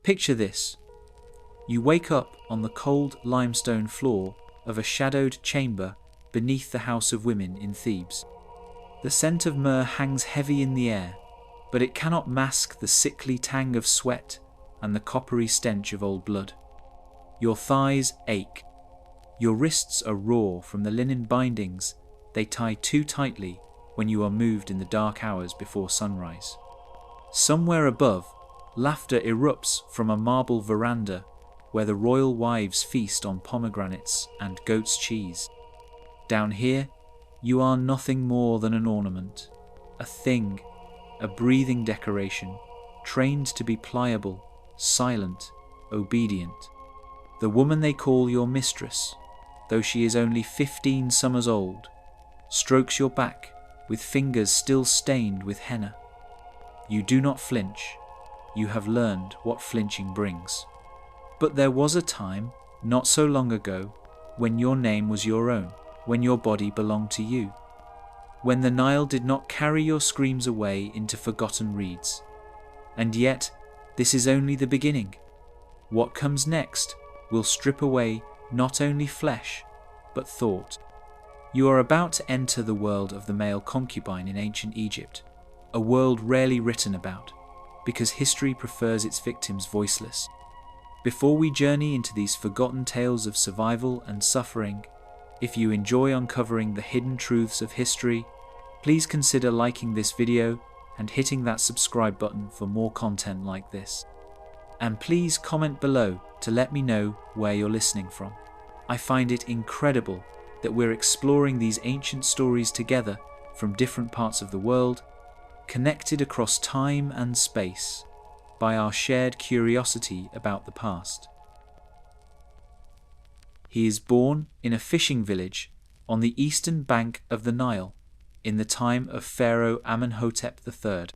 Picture this. You wake up on the cold limestone floor of a shadowed chamber beneath the House of Women in Thebes. The scent of myrrh hangs heavy in the air, but it cannot mask the sickly tang of sweat and the coppery stench of old blood. Your thighs ache. Your wrists are raw from the linen bindings they tie too tightly when you are moved in the dark hours before sunrise. Somewhere above, laughter erupts from a marble veranda where the royal wives feast on pomegranates and goat's cheese. Down here, you are nothing more than an ornament, a thing, a breathing decoration, trained to be pliable, silent, obedient. The woman they call your mistress, though she is only 15 summers old, strokes your back with fingers still stained with henna. You do not flinch. You have learned what flinching brings. But there was a time, not so long ago, when your name was your own, when your body belonged to you, when the Nile did not carry your screams away into forgotten reeds. And yet, this is only the beginning. What comes next will strip away not only flesh, but thought. You are about to enter the world of the male concubine in ancient Egypt, a world rarely written about, because history prefers its victims voiceless. Before we journey into these forgotten tales of survival and suffering, if you enjoy uncovering the hidden truths of history, please consider liking this video and hitting that subscribe button for more content like this. And please comment below to let me know where you're listening from. I find it incredible that we're exploring these ancient stories together from different parts of the world, connected across time and space by our shared curiosity about the past. He is born in a fishing village on the eastern bank of the Nile in the time of Pharaoh Amenhotep III.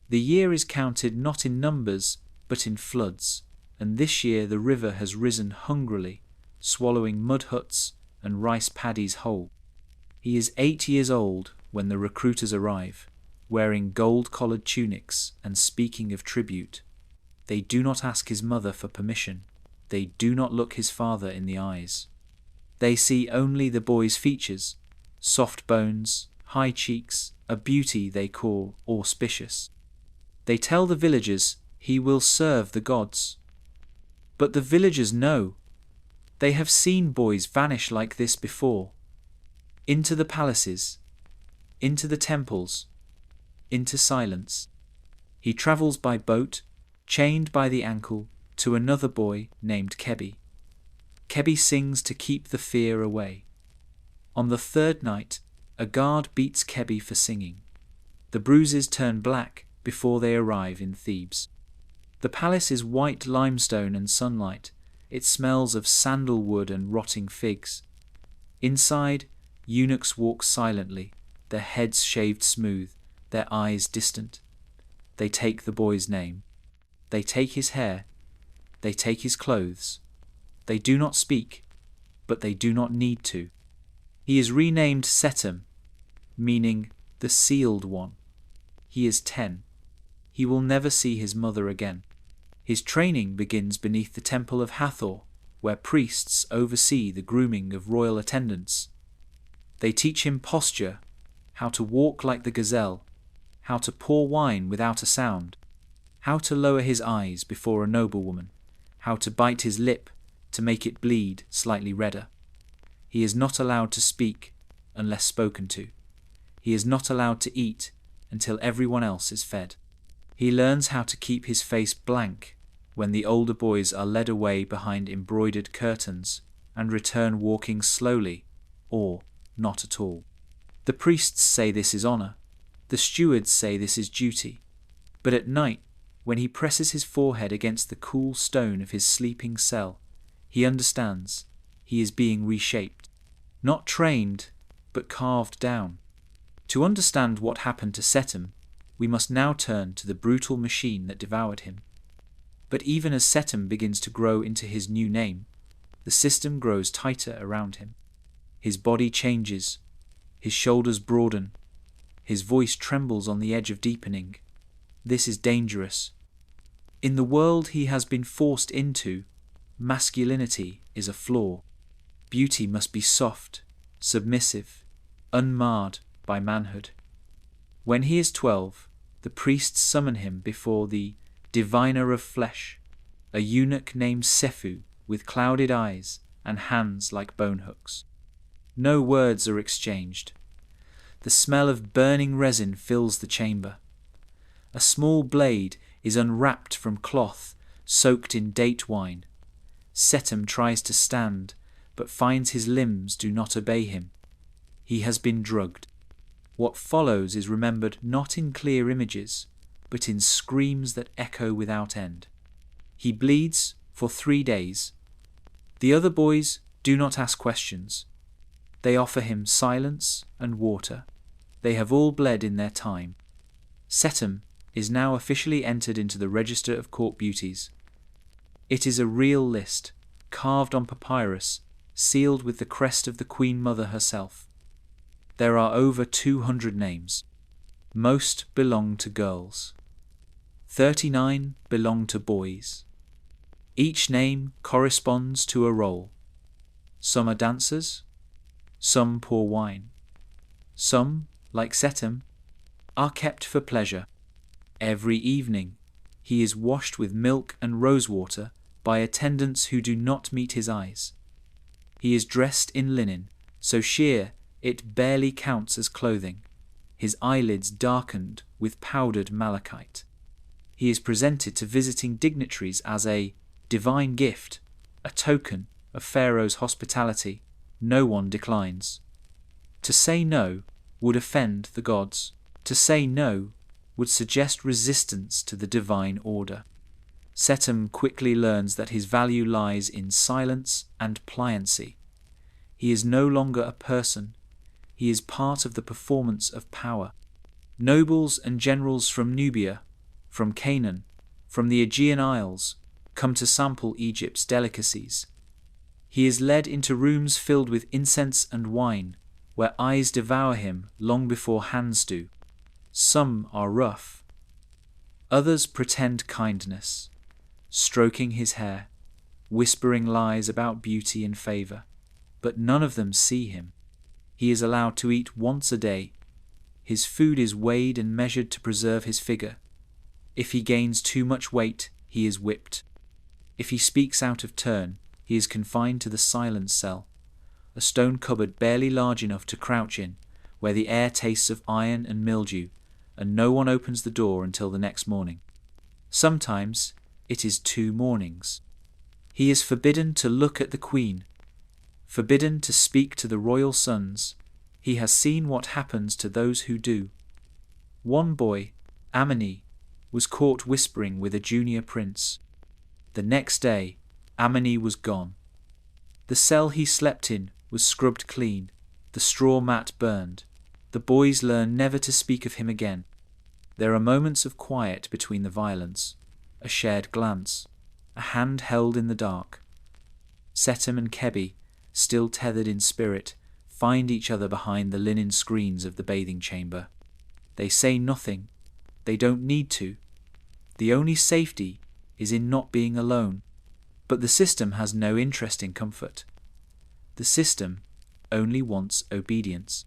The year is counted not in numbers but in floods, and this year the river has risen hungrily, swallowing mud huts and rice paddies whole. He is 8 years old when the recruiters arrive, wearing gold-collared tunics and speaking of tribute. They do not ask his mother for permission. They do not look his father in the eyes. They see only the boy's features, soft bones, high cheeks, a beauty they call auspicious. They tell the villagers he will serve the gods. But the villagers know. They have seen boys vanish like this before. Into the palaces, into the temples, into silence. He travels by boat, chained by the ankle, to another boy named Kebi. Kebi sings to keep the fear away. On the third night, a guard beats Kebi for singing. The bruises turn black before they arrive in Thebes. The palace is white limestone and sunlight. It smells of sandalwood and rotting figs. Inside, eunuchs walk silently, their heads shaved smooth, their eyes distant. They take the boy's name. They take his hair. They take his clothes. They do not speak, but they do not need to. He is renamed Setem, meaning the sealed one. He is 10. He will never see his mother again. His training begins beneath the temple of Hathor, where priests oversee the grooming of royal attendants. They teach him posture, how to walk like the gazelle, how to pour wine without a sound, how to lower his eyes before a noblewoman, how to bite his lip to make it bleed slightly redder. He is not allowed to speak unless spoken to. He is not allowed to eat until everyone else is fed. He learns how to keep his face blank when the older boys are led away behind embroidered curtains and return walking slowly or not at all. The priests say this is honor. The stewards say this is duty. But at night, when he presses his forehead against the cool stone of his sleeping cell, he understands he is being reshaped. Not trained, but carved down. To understand what happened to Setem, we must now turn to the brutal machine that devoured him. But even as Setem begins to grow into his new name, the system grows tighter around him. His body changes, his shoulders broaden, his voice trembles on the edge of deepening. This is dangerous. In the world he has been forced into, masculinity is a flaw. Beauty must be soft, submissive, unmarred by manhood. When he is 12, the priests summon him before the diviner of flesh, a eunuch named Sephu with clouded eyes and hands like bone hooks. No words are exchanged. The smell of burning resin fills the chamber. A small blade is unwrapped from cloth soaked in date wine. Setem tries to stand, but finds his limbs do not obey him. He has been drugged. What follows is remembered not in clear images, but in screams that echo without end. He bleeds for 3 days. The other boys do not ask questions. They offer him silence and water. They have all bled in their time. Setem is now officially entered into the Register of Court Beauties. It is a real list, carved on papyrus, sealed with the crest of the Queen Mother herself. There are over 200 names. Most belong to girls. 39 belong to boys. Each name corresponds to a role. Some are dancers, some pour wine. Some, like Setem, are kept for pleasure. Every evening, he is washed with milk and rosewater by attendants who do not meet his eyes. He is dressed in linen, so sheer it barely counts as clothing, his eyelids darkened with powdered malachite. He is presented to visiting dignitaries as a divine gift, a token of Pharaoh's hospitality. No one declines. To say no would offend the gods. To say no would suggest resistance to the divine order. Setem quickly learns that his value lies in silence and pliancy. He is no longer a person. He is part of the performance of power. Nobles and generals from Nubia, from Canaan, from the Aegean Isles, come to sample Egypt's delicacies. He is led into rooms filled with incense and wine, where eyes devour him long before hands do. Some are rough. Others pretend kindness, stroking his hair, whispering lies about beauty and favor, but none of them see him. He is allowed to eat once a day. His food is weighed and measured to preserve his figure. If he gains too much weight, he is whipped. If he speaks out of turn, he is confined to the silence cell, a stone cupboard barely large enough to crouch in, where the air tastes of iron and mildew, and no one opens the door until the next morning. Sometimes it is 2 mornings. He is forbidden to look at the queen, forbidden to speak to the royal sons. He has seen what happens to those who do. One boy, Amani, was caught whispering with a junior prince. The next day, Amani was gone. The cell he slept in was scrubbed clean, the straw mat burned. The boys learn never to speak of him again. There are moments of quiet between the violence, a shared glance, a hand held in the dark. Setem and Kebi, still tethered in spirit, find each other behind the linen screens of the bathing chamber. They say nothing. They don't need to. The only safety is in not being alone. But the system has no interest in comfort. The system only wants obedience.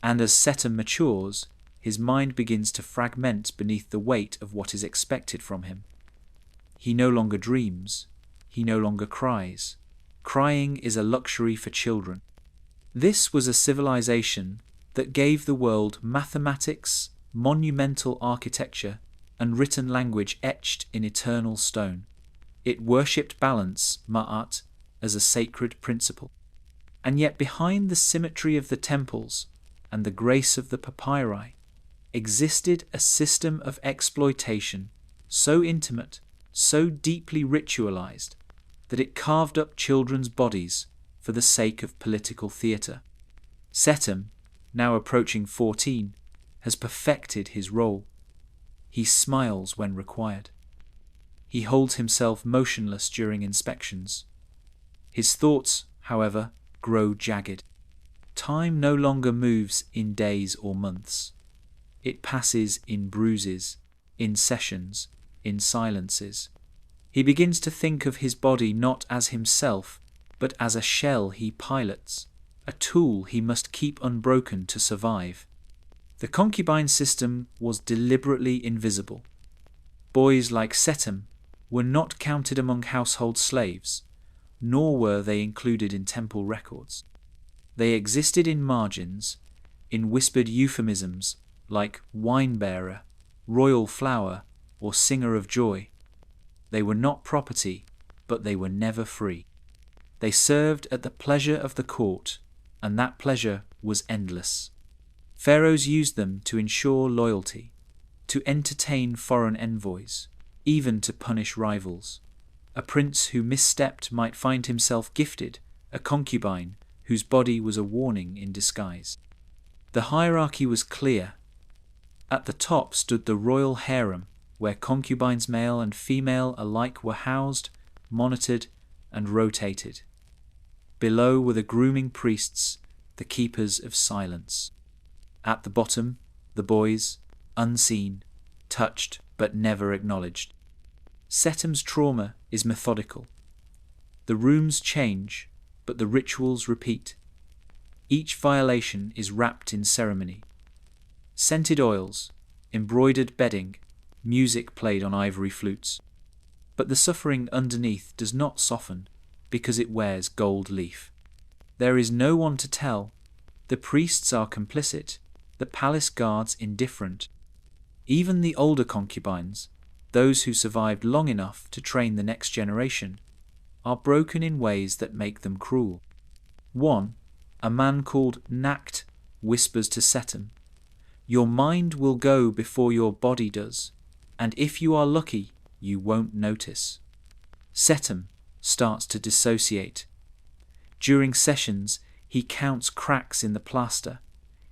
And as Setem matures, his mind begins to fragment beneath the weight of what is expected from him. He no longer dreams. He no longer cries. Crying is a luxury for children. This was a civilization that gave the world mathematics, monumental architecture, and written language etched in eternal stone. It worshipped balance, ma'at, as a sacred principle. And yet behind the symmetry of the temples and the grace of the papyri existed a system of exploitation so intimate, so deeply ritualized, that it carved up children's bodies for the sake of political theatre. Setem, now approaching 14, has perfected his role. He smiles when required. He holds himself motionless during inspections. His thoughts, however, grow jagged. Time no longer moves in days or months. It passes in bruises, in sessions, in silences. He begins to think of his body not as himself, but as a shell he pilots, a tool he must keep unbroken to survive. The concubine system was deliberately invisible. Boys like Setem were not counted among household slaves, nor were they included in temple records. They existed in margins, in whispered euphemisms like wine-bearer, royal flower, or singer of joy. They were not property, but they were never free. They served at the pleasure of the court, and that pleasure was endless. Pharaohs used them to ensure loyalty, to entertain foreign envoys, even to punish rivals. A prince who misstepped might find himself gifted a concubine whose body was a warning in disguise. The hierarchy was clear. At the top stood the royal harem, where concubines male and female alike were housed, monitored, and rotated. Below were the grooming priests, the keepers of silence. At the bottom, the boys, unseen, touched but never acknowledged. Setem's trauma is methodical. The rooms change, but the rituals repeat. Each violation is wrapped in ceremony. Scented oils, embroidered bedding, music played on ivory flutes. But the suffering underneath does not soften because it wears gold leaf. There is no one to tell. The priests are complicit, the palace guards indifferent. Even the older concubines, those who survived long enough to train the next generation, are broken in ways that make them cruel. One, a man called Nakt, whispers to Setem, "Your mind will go before your body does, and if you are lucky, you won't notice." Setem starts to dissociate. During sessions, he counts cracks in the plaster.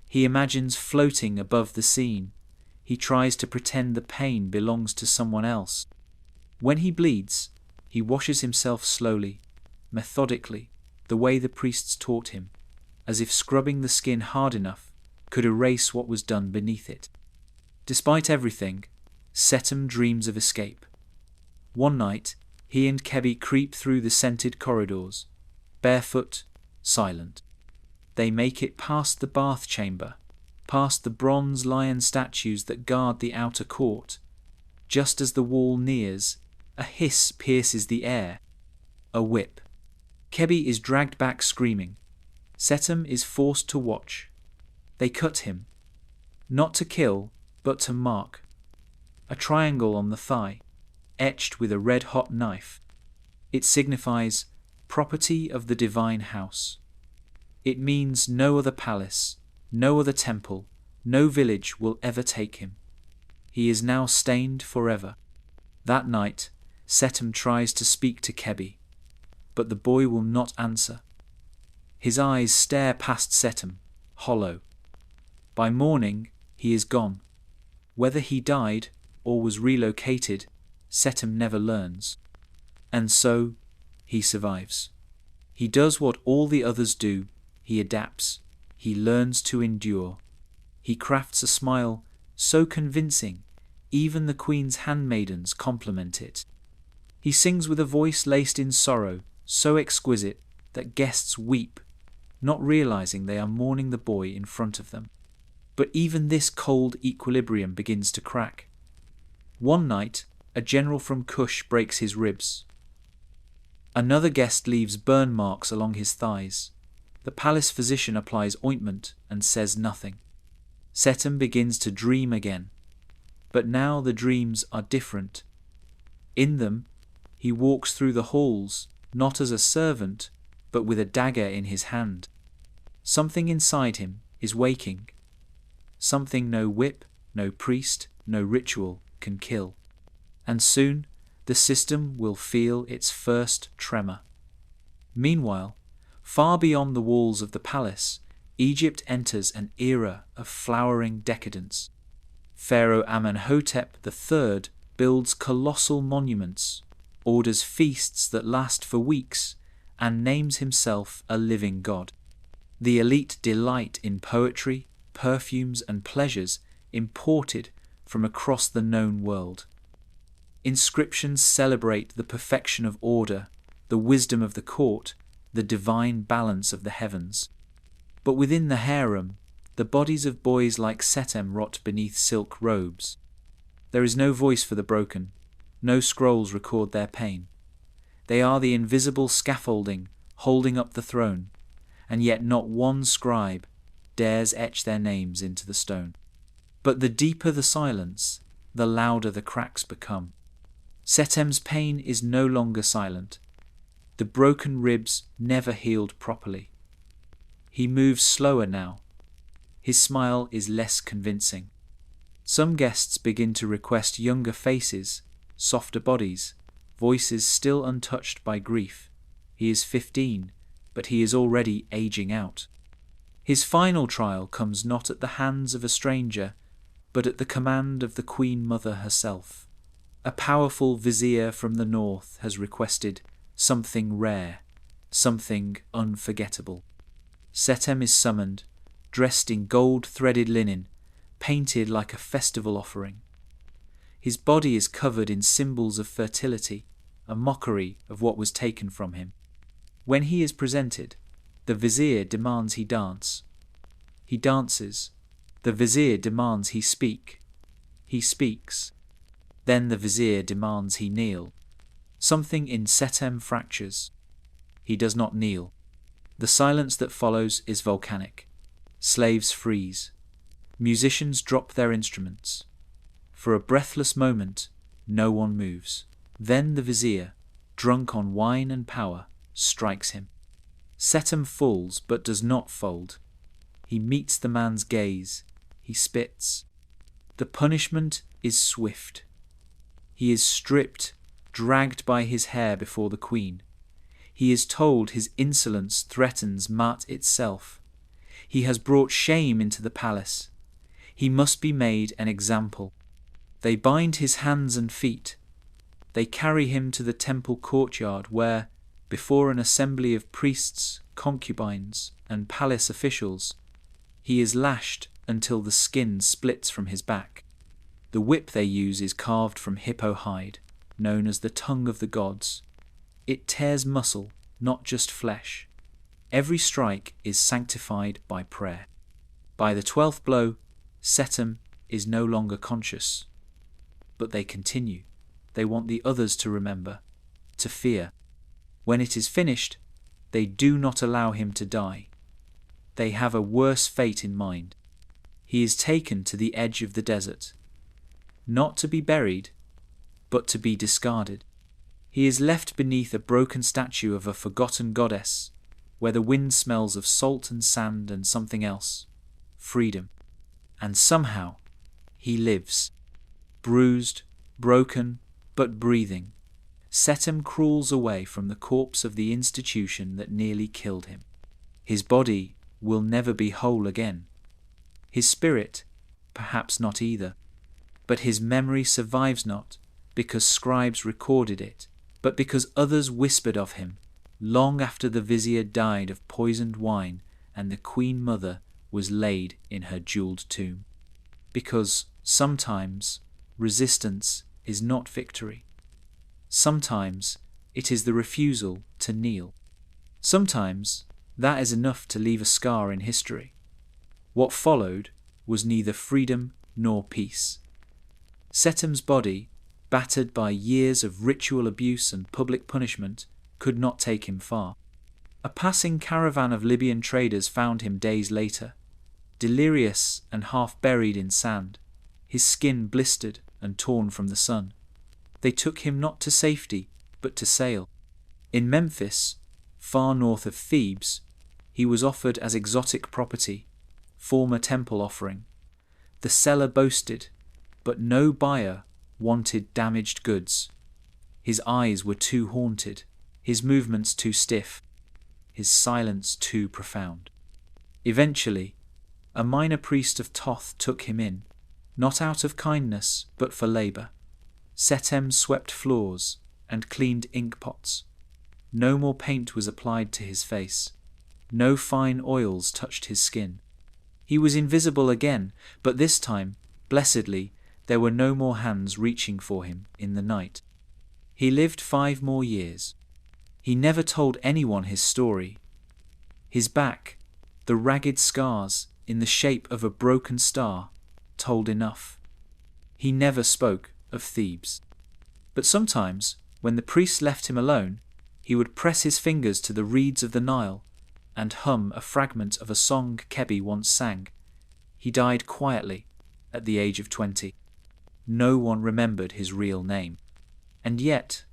He imagines floating above the scene. He tries to pretend the pain belongs to someone else. When he bleeds, he washes himself slowly, methodically, the way the priests taught him, as if scrubbing the skin hard enough could erase what was done beneath it. Despite everything, Setem dreams of escape. One night, he and Kebi creep through the scented corridors, barefoot, silent. They make it past the bath chamber, past the bronze lion statues that guard the outer court. Just as the wall nears, a hiss pierces the air. A whip. Kebi is dragged back screaming. Setem is forced to watch. They cut him. Not to kill, but to mark. A triangle on the thigh, etched with a red-hot knife. It signifies property of the divine house. It means no other palace, no other temple, no village will ever take him. He is now stained forever. That night, Setem tries to speak to Kebi, but the boy will not answer. His eyes stare past Setem, hollow. By morning, he is gone. Whether he died or was relocated, Setem never learns. And so, he survives. He does what all the others do. He adapts. He learns to endure. He crafts a smile so convincing, even the queen's handmaidens compliment it. He sings with a voice laced in sorrow, so exquisite that guests weep, not realizing they are mourning the boy in front of them. But even this cold equilibrium begins to crack. One night, a general from Kush breaks his ribs. Another guest leaves burn marks along his thighs. The palace physician applies ointment and says nothing. Setem begins to dream again. But now the dreams are different. In them, he walks through the halls, not as a servant, but with a dagger in his hand. Something inside him is waking. Something no whip, no priest, no ritual can kill. And soon, the system will feel its first tremor. Meanwhile, far beyond the walls of the palace, Egypt enters an era of flowering decadence. Pharaoh Amenhotep III builds colossal monuments, orders feasts that last for weeks, and names himself a living god. The elite delight in poetry, perfumes, and pleasures imported from across the known world. Inscriptions celebrate the perfection of order, the wisdom of the court, the divine balance of the heavens. But within the harem, the bodies of boys like Setem rot beneath silk robes. There is no voice for the broken, no scrolls record their pain. They are the invisible scaffolding holding up the throne, and yet not one scribe dares etch their names into the stone. But the deeper the silence, the louder the cracks become. Setem's pain is no longer silent. The broken ribs never healed properly. He moves slower now. His smile is less convincing. Some guests begin to request younger faces, softer bodies, voices still untouched by grief. He is 15, but he is already aging out. His final trial comes not at the hands of a stranger, but at the command of the Queen Mother herself. A powerful vizier from the north has requested something rare, something unforgettable. Setem is summoned, dressed in gold-threaded linen, painted like a festival offering. His body is covered in symbols of fertility, a mockery of what was taken from him. When he is presented, the vizier demands he dance. He dances. The vizier demands he speak. He speaks. Then the vizier demands he kneel. Something in Setem fractures. He does not kneel. The silence that follows is volcanic. Slaves freeze. Musicians drop their instruments. For a breathless moment, no one moves. Then the vizier, drunk on wine and power, strikes him. Setem falls but does not fold. He meets the man's gaze. He spits. The punishment is swift. He is stripped, dragged by his hair before the queen. He is told his insolence threatens Maat itself. He has brought shame into the palace. He must be made an example. They bind his hands and feet. They carry him to the temple courtyard where, before an assembly of priests, concubines, and palace officials, he is lashed until the skin splits from his back. The whip they use is carved from hippo hide, known as the tongue of the gods. It tears muscle, not just flesh. Every strike is sanctified by prayer. By the 12th blow, Setem is no longer conscious. But they continue. They want the others to remember, to fear. When it is finished, they do not allow him to die. They have a worse fate in mind. He is taken to the edge of the desert, not to be buried, but to be discarded. He is left beneath a broken statue of a forgotten goddess, where the wind smells of salt and sand and something else, freedom. And somehow, he lives, bruised, broken, but breathing. Setem crawls away from the corpse of the institution that nearly killed him. His body will never be whole again. His spirit, perhaps not either. But his memory survives not because scribes recorded it, but because others whispered of him, long after the vizier died of poisoned wine and the Queen Mother was laid in her jeweled tomb. Because sometimes resistance is not victory. Sometimes it is the refusal to kneel. Sometimes that is enough to leave a scar in history. What followed was neither freedom nor peace. Setem's body, battered by years of ritual abuse and public punishment, could not take him far. A passing caravan of Libyan traders found him days later, delirious and half buried in sand, his skin blistered and torn from the sun. They took him not to safety, but to sale. In Memphis, far north of Thebes, he was offered as exotic property, former temple offering. The seller boasted, but no buyer wanted damaged goods. His eyes were too haunted, his movements too stiff, his silence too profound. Eventually, a minor priest of Thoth took him in, not out of kindness, but for labour. Setem swept floors and cleaned ink pots. No more paint was applied to his face. No fine oils touched his skin. He was invisible again, but this time, blessedly, there were no more hands reaching for him in the night. He lived 5 more years. He never told anyone his story. His back, the ragged scars in the shape of a broken star, told enough. He never spoke of Thebes. But sometimes, when the priests left him alone, he would press his fingers to the reeds of the Nile and hum a fragment of a song Kebi once sang. He died quietly at the age of 20. No one remembered his real name. And yet,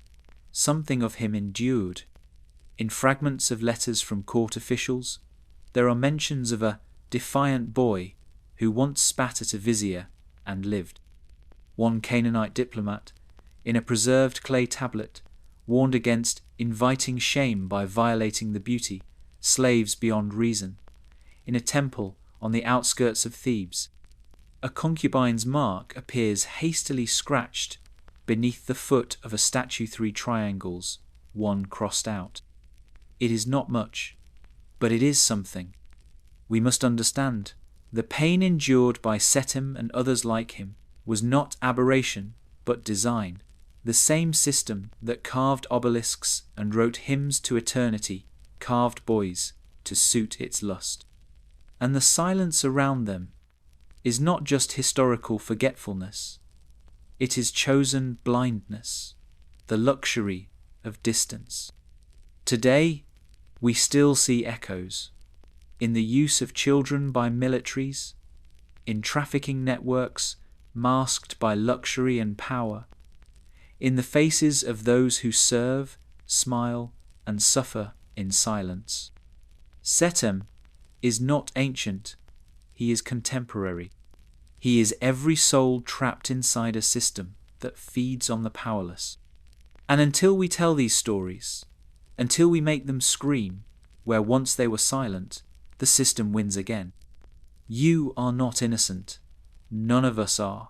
something of him endured. In fragments of letters from court officials, there are mentions of a defiant boy who once spat at a vizier and lived. One Canaanite diplomat, in a preserved clay tablet, warned against inviting shame by violating the beauty, slaves beyond reason. In a temple on the outskirts of Thebes, a concubine's mark appears hastily scratched beneath the foot of a statue, 3 triangles, 1 crossed out. It is not much, but it is something. We must understand, the pain endured by Setim and others like him was not aberration, but design. The same system that carved obelisks and wrote hymns to eternity carved boys to suit its lust. And the silence around them is not just historical forgetfulness. It is chosen blindness, the luxury of distance. Today, we still see echoes in the use of children by militaries, in trafficking networks masked by luxury and power, in the faces of those who serve, smile, and suffer in silence. Setem is not ancient, he is contemporary. He is every soul trapped inside a system that feeds on the powerless. And until we tell these stories, until we make them scream, where once they were silent, the system wins again. You are not innocent. None of us are.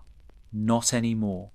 Not anymore.